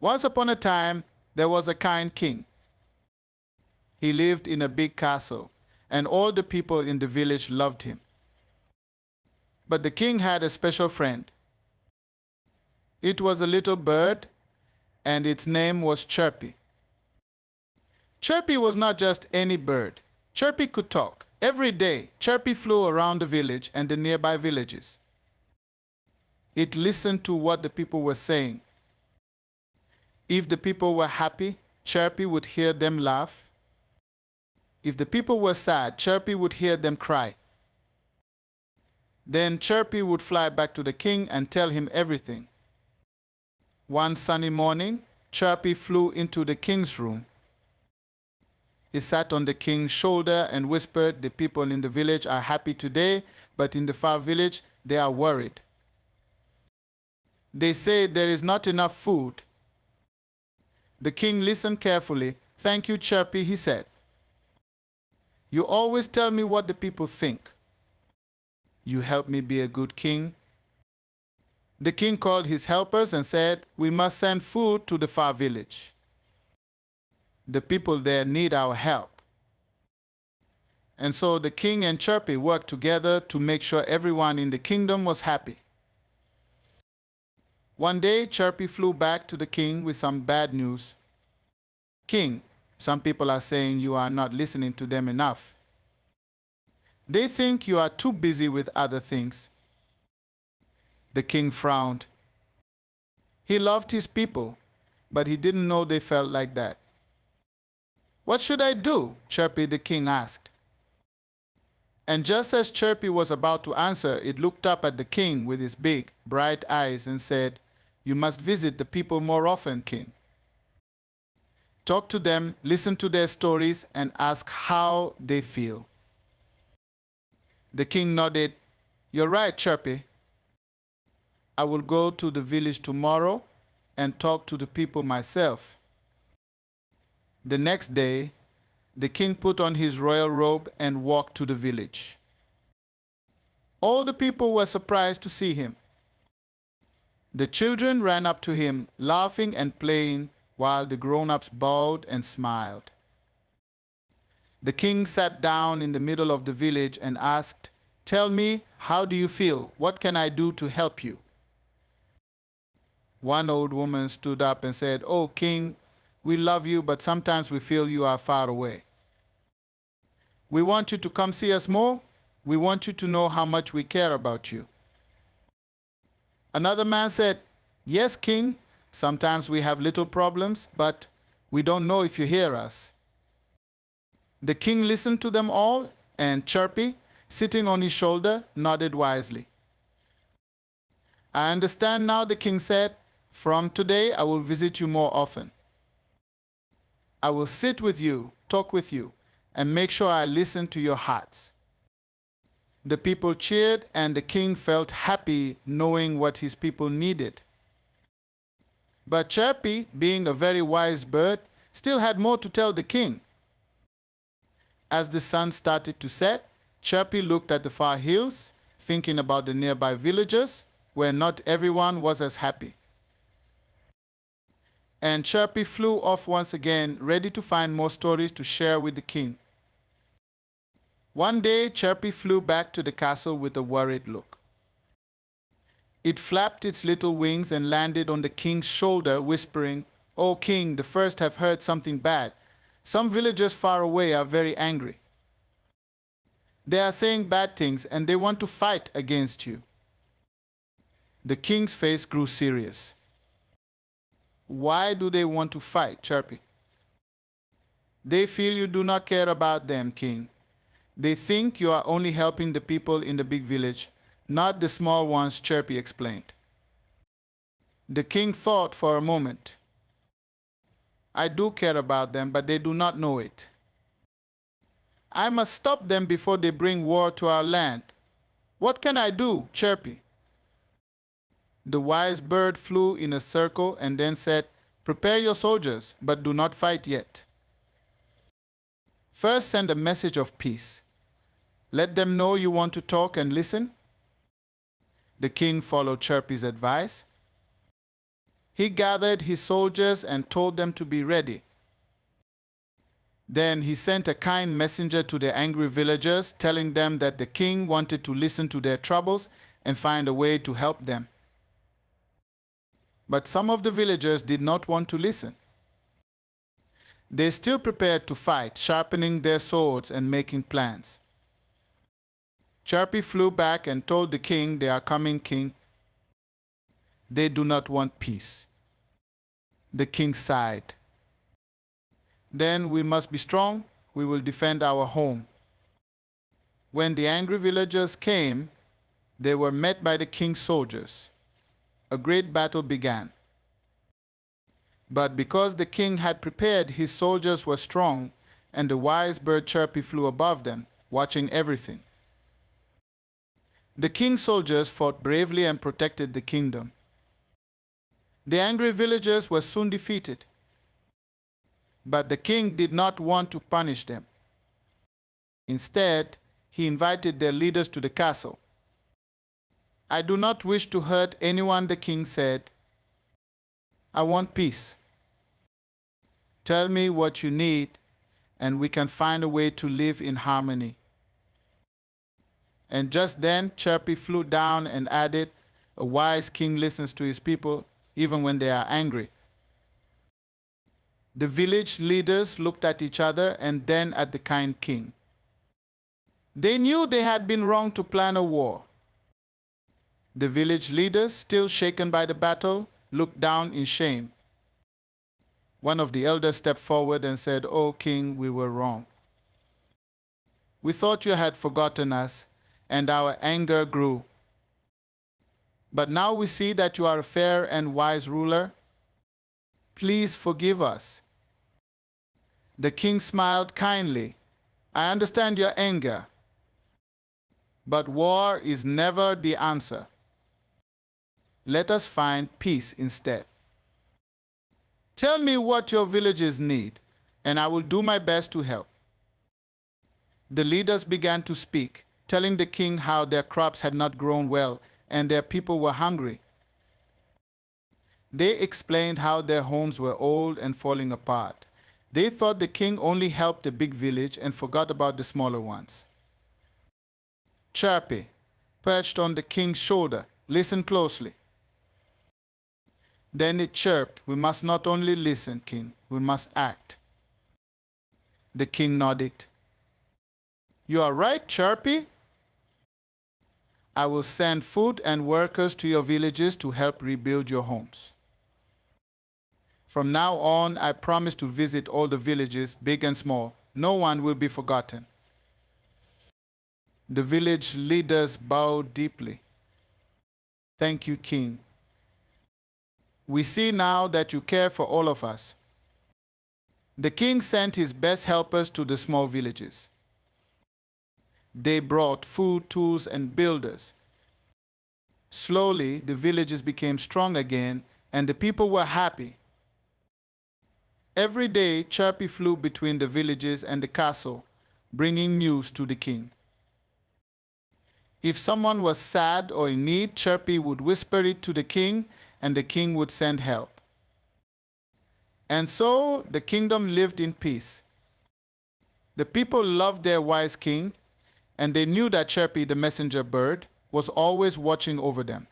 Once upon a time, there was a kind king. He lived in a big castle, and all the people in the village loved him. But the king had a special friend. It was a little bird, and its name was Chirpy. Chirpy was not just any bird. Chirpy could talk. Every day, Chirpy flew around the village and the nearby villages. It listened to what the people were saying. If the people were happy, Chirpy would hear them laugh. If the people were sad, Chirpy would hear them cry. Then Chirpy would fly back to the king and tell him everything. One sunny morning, Chirpy flew into the king's room. He sat on the king's shoulder and whispered, "The people in the village are happy today, but in the far village they are worried. They say there is not enough food." The king listened carefully. "Thank you, Chirpy," he said. "You always tell me what the people think. You help me be a good king." The king called his helpers and said, "We must send food to the far village. The people there need our help." And so the king and Chirpy worked together to make sure everyone in the kingdom was happy. One day, Chirpy flew back to the king with some bad news. "King, some people are saying you are not listening to them enough. They think you are too busy with other things." The king frowned. He loved his people, but he didn't know they felt like that. "What should I do?" Chirpy the king asked. And just as Chirpy was about to answer, it looked up at the king with its big, bright eyes and said, "You must visit the people more often, king. Talk to them, listen to their stories, and ask how they feel." The king nodded. "You're right, Chirpy. I will go to the village tomorrow and talk to the people myself." The next day, the king put on his royal robe and walked to the village. All the people were surprised to see him. The children ran up to him, laughing and playing, while the grown-ups bowed and smiled. The king sat down in the middle of the village and asked, "Tell me, how do you feel? What can I do to help you?" One old woman stood up and said, "Oh, king, we love you, but sometimes we feel you are far away. We want you to come see us more. We want you to know how much we care about you." Another man said, "Yes, king, sometimes we have little problems, but we don't know if you hear us." The king listened to them all, and Chirpy, sitting on his shoulder, nodded wisely. "I understand now," the king said. "From today, I will visit you more often. I will sit with you, talk with you, and make sure I listen to your hearts." The people cheered, and the king felt happy knowing what his people needed. But Chirpy, being a very wise bird, still had more to tell the king. As the sun started to set, Chirpy looked at the far hills, thinking about the nearby villages, where not everyone was as happy. And Chirpy flew off once again, ready to find more stories to share with the king. One day, Chirpy flew back to the castle with a worried look. It flapped its little wings and landed on the king's shoulder, whispering, "Oh, king, the first have heard something bad. Some villagers far away are very angry. They are saying bad things and they want to fight against you." The king's face grew serious. "Why do they want to fight, Chirpy?" "They feel you do not care about them, king. They think you are only helping the people in the big village, not the small ones," Chirpy explained. The king thought for a moment. "I do care about them, but they do not know it. I must stop them before they bring war to our land. What can I do, Chirpy?" The wise bird flew in a circle and then said, "Prepare your soldiers, but do not fight yet. First send a message of peace. Let them know you want to talk and listen." The king followed Chirpy's advice. He gathered his soldiers and told them to be ready. Then he sent a kind messenger to the angry villagers, telling them that the king wanted to listen to their troubles and find a way to help them. But some of the villagers did not want to listen. They still prepared to fight, sharpening their swords and making plans. Chirpy flew back and told the king, "They are coming, king. They do not want peace." The king sighed. "Then we must be strong. We will defend our home." When the angry villagers came, they were met by the king's soldiers. A great battle began. But because the king had prepared, his soldiers were strong, and the wise bird Chirpy flew above them, watching everything. The king's soldiers fought bravely and protected the kingdom. The angry villagers were soon defeated. But the king did not want to punish them. Instead, he invited their leaders to the castle. "I do not wish to hurt anyone," the king said. "I want peace. Tell me what you need, and we can find a way to live in harmony." And just then, Chirpy flew down and added, "A wise king listens to his people, even when they are angry." The village leaders looked at each other and then at the kind king. They knew they had been wrong to plan a war. The village leaders, still shaken by the battle, looked down in shame. One of the elders stepped forward and said, "O king, we were wrong. We thought you had forgotten us, and our anger grew. But now we see that you are a fair and wise ruler. Please forgive us." The king smiled kindly. "I understand your anger, but war is never the answer. Let us find peace instead. Tell me what your villages need, and I will do my best to help." The leaders began to speak, telling the king how their crops had not grown well and their people were hungry. They explained how their homes were old and falling apart. They thought the king only helped the big village and forgot about the smaller ones. Chirpy, perched on the king's shoulder, listened closely. Then it chirped, "We must not only listen, king, we must act." The king nodded. "You are right, Chirpy. I will send food and workers to your villages to help rebuild your homes. From now on, I promise to visit all the villages, big and small. No one will be forgotten." The village leaders bowed deeply. "Thank you, king. We see now that you care for all of us." The king sent his best helpers to the small villages. They brought food, tools, and builders. Slowly, the villages became strong again, and the people were happy. Every day, Chirpy flew between the villages and the castle, bringing news to the king. If someone was sad or in need, Chirpy would whisper it to the king, and the king would send help. And so the kingdom lived in peace. The people loved their wise king, and they knew that Chirpy, the messenger bird, was always watching over them.